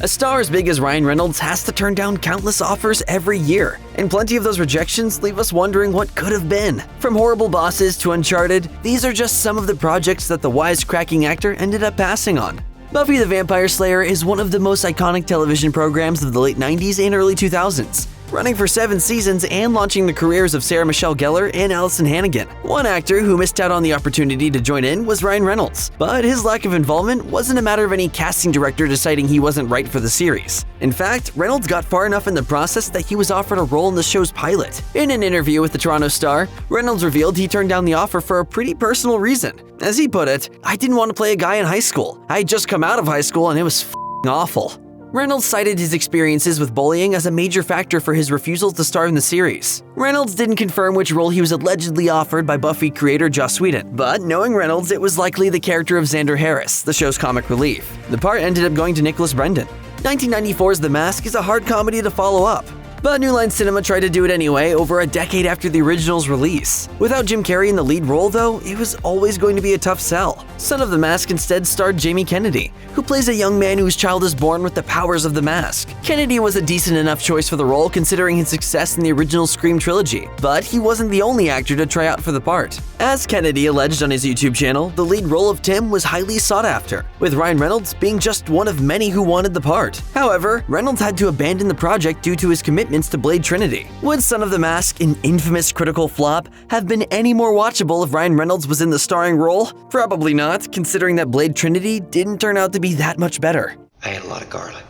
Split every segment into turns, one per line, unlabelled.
A star as big as Ryan Reynolds has to turn down countless offers every year, and plenty of those rejections leave us wondering what could have been. From Horrible Bosses to Uncharted, these are just some of the projects that the wisecracking actor ended up passing on. Buffy the Vampire Slayer is one of the most iconic television programs of the late 90s and early 2000s. Running for 7 seasons and launching the careers of Sarah Michelle Gellar and Allison Hannigan. One actor who missed out on the opportunity to join in was Ryan Reynolds, but his lack of involvement wasn't a matter of any casting director deciding he wasn't right for the series. In fact, Reynolds got far enough in the process that he was offered a role in the show's pilot. In an interview with the Toronto Star, Reynolds revealed he turned down the offer for a pretty personal reason. As he put it, "I didn't want to play a guy in high school. I had just come out of high school and it was f***ing awful." Reynolds cited his experiences with bullying as a major factor for his refusal to star in the series. Reynolds didn't confirm which role he was allegedly offered by Buffy creator Joss Whedon, but knowing Reynolds, it was likely the character of Xander Harris, the show's comic relief. The part ended up going to Nicholas Brendon. 1994's The Mask is a hard comedy to follow up, but New Line Cinema tried to do it anyway over a decade after the original's release. Without Jim Carrey in the lead role, though, it was always going to be a tough sell. Son of the Mask instead starred Jamie Kennedy, who plays a young man whose child is born with the powers of the mask. Kennedy was a decent enough choice for the role considering his success in the original Scream trilogy, but he wasn't the only actor to try out for the part. As Kennedy alleged on his YouTube channel, the lead role of Tim was highly sought after, with Ryan Reynolds being just one of many who wanted the part. However, Reynolds had to abandon the project due to his commitments to Blade Trinity. Would Son of the Mask, an infamous critical flop, have been any more watchable if Ryan Reynolds was in the starring role? Probably not, considering that Blade Trinity didn't turn out to be that much better.
I ate a lot of garlic,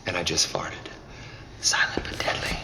and I just farted. Silent but deadly.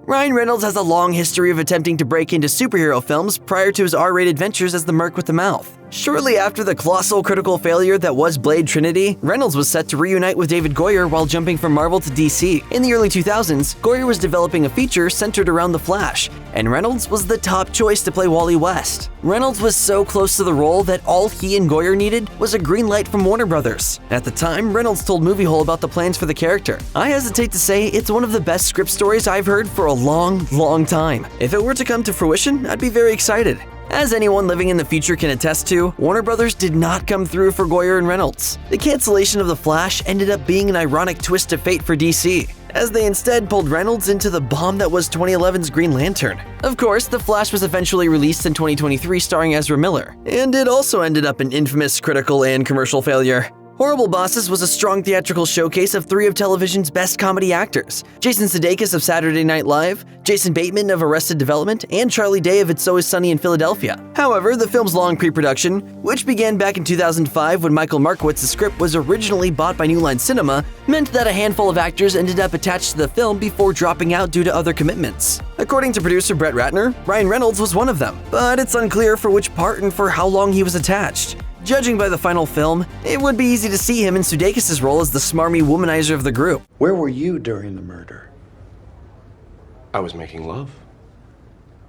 Ryan Reynolds has a long history of attempting to break into superhero films prior to his R-rated ventures as the Merc with the Mouth. Shortly after the colossal critical failure that was Blade Trinity, Reynolds was set to reunite with David Goyer while jumping from Marvel to DC. In the early 2000s, Goyer was developing a feature centered around The Flash, and Reynolds was the top choice to play Wally West. Reynolds was so close to the role that all he and Goyer needed was a green light from Warner Brothers. At the time, Reynolds told Movie Hole about the plans for the character. "I hesitate to say it's one of the best script stories I've heard for a long time. If it were to come to fruition, I'd be very excited." As anyone living in the future can attest to, Warner Brothers did not come through for Goyer and Reynolds. The cancellation of The Flash ended up being an ironic twist of fate for DC, as they instead pulled Reynolds into the bomb that was 2011's Green Lantern. Of course, The Flash was eventually released in 2023 starring Ezra Miller, and it also ended up an infamous critical and commercial failure. Horrible Bosses was a strong theatrical showcase of 3 of television's best comedy actors: Jason Sudeikis of Saturday Night Live, Jason Bateman of Arrested Development, and Charlie Day of It's Always Sunny in Philadelphia. However, the film's long pre-production, which began back in 2005 when Michael Markowitz's script was originally bought by New Line Cinema, meant that a handful of actors ended up attached to the film before dropping out due to other commitments. According to producer Brett Ratner, Ryan Reynolds was one of them, but it's unclear for which part and for how long he was attached. Judging by the final film, it would be easy to see him in Sudeikis' role as the smarmy womanizer of the group.
Where were you during the murder?
I was making love.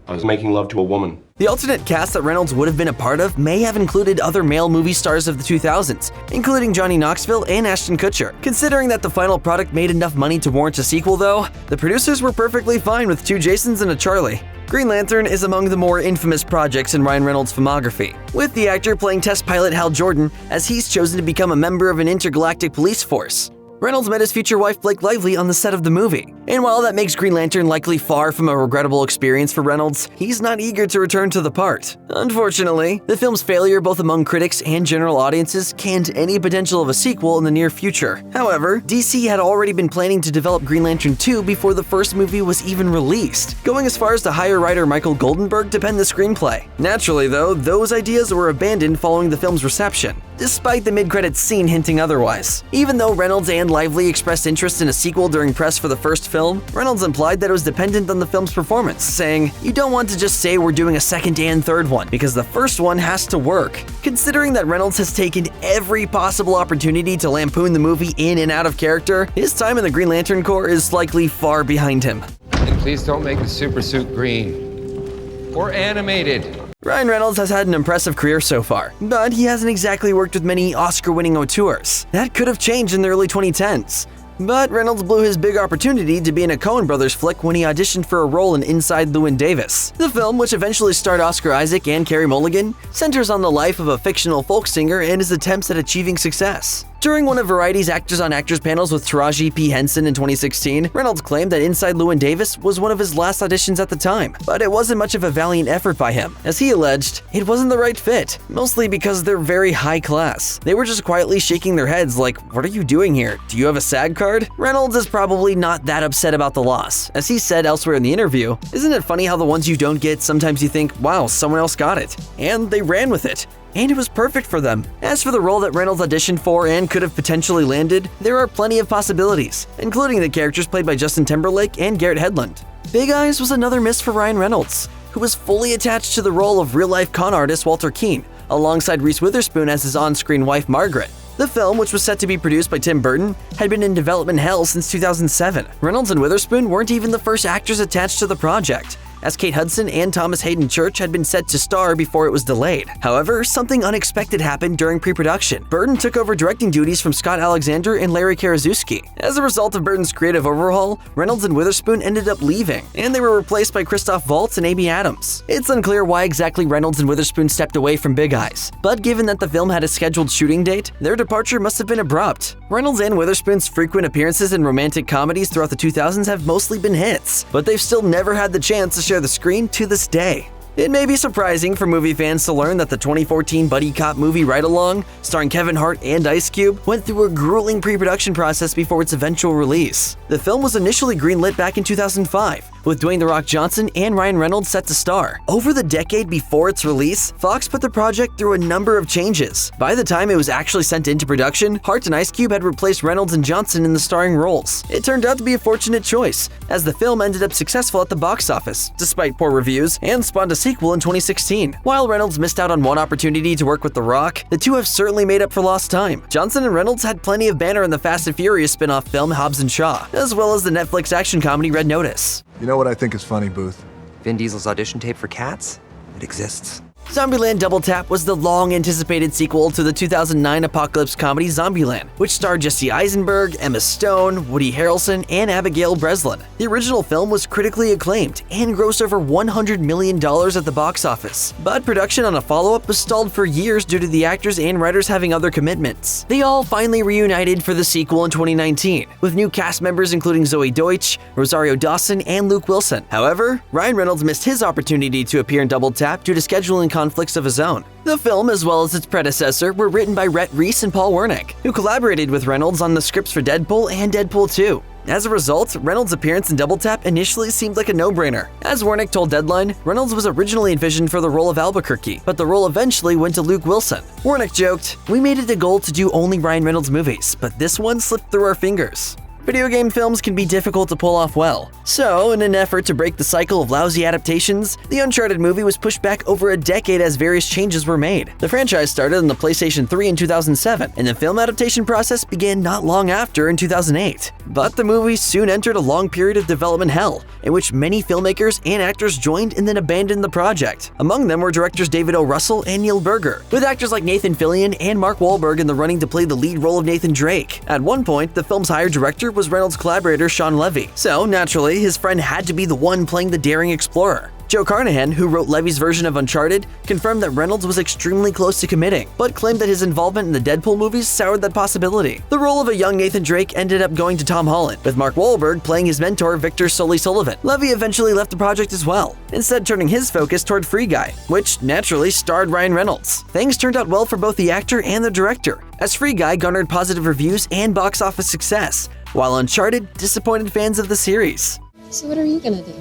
I was making love to a woman.
The alternate cast that Reynolds would have been a part of may have included other male movie stars of the 2000s, including Johnny Knoxville and Ashton Kutcher. Considering that the final product made enough money to warrant a sequel, though, the producers were perfectly fine with 2 Jasons and a Charlie. Green Lantern is among the more infamous projects in Ryan Reynolds' filmography, with the actor playing test pilot Hal Jordan as he's chosen to become a member of an intergalactic police force. Reynolds met his future wife Blake Lively on the set of the movie, and while that makes Green Lantern likely far from a regrettable experience for Reynolds, he's not eager to return to the part. Unfortunately, the film's failure both among critics and general audiences canned any potential of a sequel in the near future. However, DC had already been planning to develop Green Lantern 2 before the first movie was even released, going as far as to hire writer Michael Goldenberg to pen the screenplay. Naturally, though, those ideas were abandoned following the film's reception, despite the mid-credits scene hinting otherwise. Even though Reynolds and Lively expressed interest in a sequel during press for the first film, Reynolds implied that it was dependent on the film's performance, saying, "You don't want to just say we're doing a second and third one, because the first one has to work." Considering that Reynolds has taken every possible opportunity to lampoon the movie in and out of character, his time in the Green Lantern Corps is likely far behind him.
And please don't make the super suit green or animated.
Ryan Reynolds has had an impressive career so far, but he hasn't exactly worked with many Oscar-winning auteurs. That could have changed in the early 2010s. But Reynolds blew his big opportunity to be in a Coen Brothers flick when he auditioned for a role in Inside Llewyn Davis. The film, which eventually starred Oscar Isaac and Carey Mulligan, centers on the life of a fictional folk singer and his attempts at achieving success. During one of Variety's Actors on Actors panels with Taraji P. Henson in 2016, Reynolds claimed that Inside Llewyn Davis was one of his last auditions at the time, but it wasn't much of a valiant effort by him. As he alleged, it wasn't the right fit, mostly because they're very high class. They were just quietly shaking their heads like, "What are you doing here? Do you have a SAG card?" Reynolds is probably not that upset about the loss. As he said elsewhere in the interview, "Isn't it funny how the ones you don't get, sometimes you think, wow, someone else got it." And they ran with it. And it was perfect for them. As for the role that Reynolds auditioned for and could have potentially landed, there are plenty of possibilities, including the characters played by Justin Timberlake and Garrett Hedlund. Big Eyes was another miss for Ryan Reynolds, who was fully attached to the role of real-life con artist Walter Keane, alongside Reese Witherspoon as his on-screen wife Margaret. The film, which was set to be produced by Tim Burton, had been in development hell since 2007. Reynolds and Witherspoon weren't even the first actors attached to the project, as Kate Hudson and Thomas Hayden Church had been set to star before it was delayed. However, something unexpected happened during pre-production. Burton took over directing duties from Scott Alexander and Larry Karaszewski. As a result of Burton's creative overhaul, Reynolds and Witherspoon ended up leaving, and they were replaced by Christoph Waltz and Amy Adams. It's unclear why exactly Reynolds and Witherspoon stepped away from Big Eyes, but given that the film had a scheduled shooting date, their departure must have been abrupt. Reynolds and Witherspoon's frequent appearances in romantic comedies throughout the 2000s have mostly been hits, but they've still never had the chance to share the screen to this day. It may be surprising for movie fans to learn that the 2014 buddy cop movie Ride Along, starring Kevin Hart and Ice Cube, went through a grueling pre-production process before its eventual release. The film was initially greenlit back in 2005, with Dwayne "The Rock" Johnson and Ryan Reynolds set to star. Over the decade before its release, Fox put the project through a number of changes. By the time it was actually sent into production, Hart and Ice Cube had replaced Reynolds and Johnson in the starring roles. It turned out to be a fortunate choice, as the film ended up successful at the box office, despite poor reviews, and spawned a sequel in 2016. While Reynolds missed out on one opportunity to work with The Rock, the two have certainly made up for lost time. Johnson and Reynolds had plenty of banner in the Fast and Furious spin-off film Hobbs and Shaw, as well as the Netflix action comedy Red Notice.
You know what I think is funny, Booth?
Vin Diesel's audition tape for Cats? It exists.
Zombieland Double Tap was the long-anticipated sequel to the 2009 apocalypse comedy Zombieland, which starred Jesse Eisenberg, Emma Stone, Woody Harrelson, and Abigail Breslin. The original film was critically acclaimed and grossed over $100 million at the box office, but production on a follow-up was stalled for years due to the actors and writers having other commitments. They all finally reunited for the sequel in 2019, with new cast members including Zoe Deutsch, Rosario Dawson, and Luke Wilson. However, Ryan Reynolds missed his opportunity to appear in Double Tap due to scheduling conflicts of his own. The film, as well as its predecessor, were written by Rhett Reese and Paul Wernick, who collaborated with Reynolds on the scripts for Deadpool and Deadpool 2. As a result, Reynolds' appearance in Double Tap initially seemed like a no-brainer. As Wernick told Deadline, Reynolds was originally envisioned for the role of Albuquerque, but the role eventually went to Luke Wilson. Wernick joked, "We made it a goal to do only Ryan Reynolds movies, but this one slipped through our fingers." Video game films can be difficult to pull off well. So, in an effort to break the cycle of lousy adaptations, the Uncharted movie was pushed back over a decade as various changes were made. The franchise started on the PlayStation 3 in 2007, and the film adaptation process began not long after in 2008. But the movie soon entered a long period of development hell, in which many filmmakers and actors joined and then abandoned the project. Among them were directors David O. Russell and Neil Berger, with actors like Nathan Fillion and Mark Wahlberg in the running to play the lead role of Nathan Drake. At one point, the film's hired director was Reynolds' collaborator Sean Levy, so naturally, his friend had to be the one playing the daring explorer. Joe Carnahan, who wrote Levy's version of Uncharted, confirmed that Reynolds was extremely close to committing, but claimed that his involvement in the Deadpool movies soured that possibility. The role of a young Nathan Drake ended up going to Tom Holland, with Mark Wahlberg playing his mentor Victor Sully Sullivan. Levy eventually left the project as well, instead turning his focus toward Free Guy, which naturally starred Ryan Reynolds. Things turned out well for both the actor and the director, as Free Guy garnered positive reviews and box office success, while Uncharted disappointed fans of the series.
So what are you gonna do?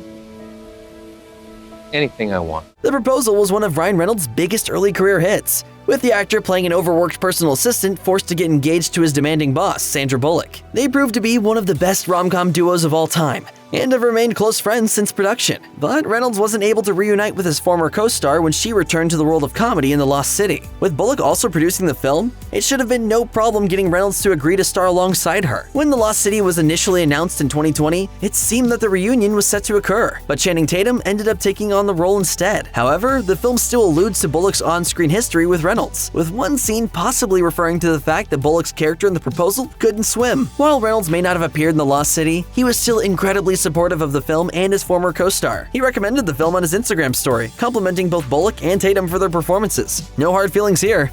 Anything I want.
The Proposal was one of Ryan Reynolds' biggest early career hits, with the actor playing an overworked personal assistant forced to get engaged to his demanding boss, Sandra Bullock. They proved to be one of the best rom-com duos of all time, and have remained close friends since production. But Reynolds wasn't able to reunite with his former co-star when she returned to the world of comedy in The Lost City. With Bullock also producing the film, it should have been no problem getting Reynolds to agree to star alongside her. When The Lost City was initially announced in 2020, it seemed that the reunion was set to occur, but Channing Tatum ended up taking on the role instead. However, the film still alludes to Bullock's on-screen history with Reynolds, with one scene possibly referring to the fact that Bullock's character in The Proposal couldn't swim. While Reynolds may not have appeared in The Lost City, he was still incredibly supportive of the film and his former co-star. He recommended the film on his Instagram story, complimenting both Bullock and Tatum for their performances. No hard feelings here.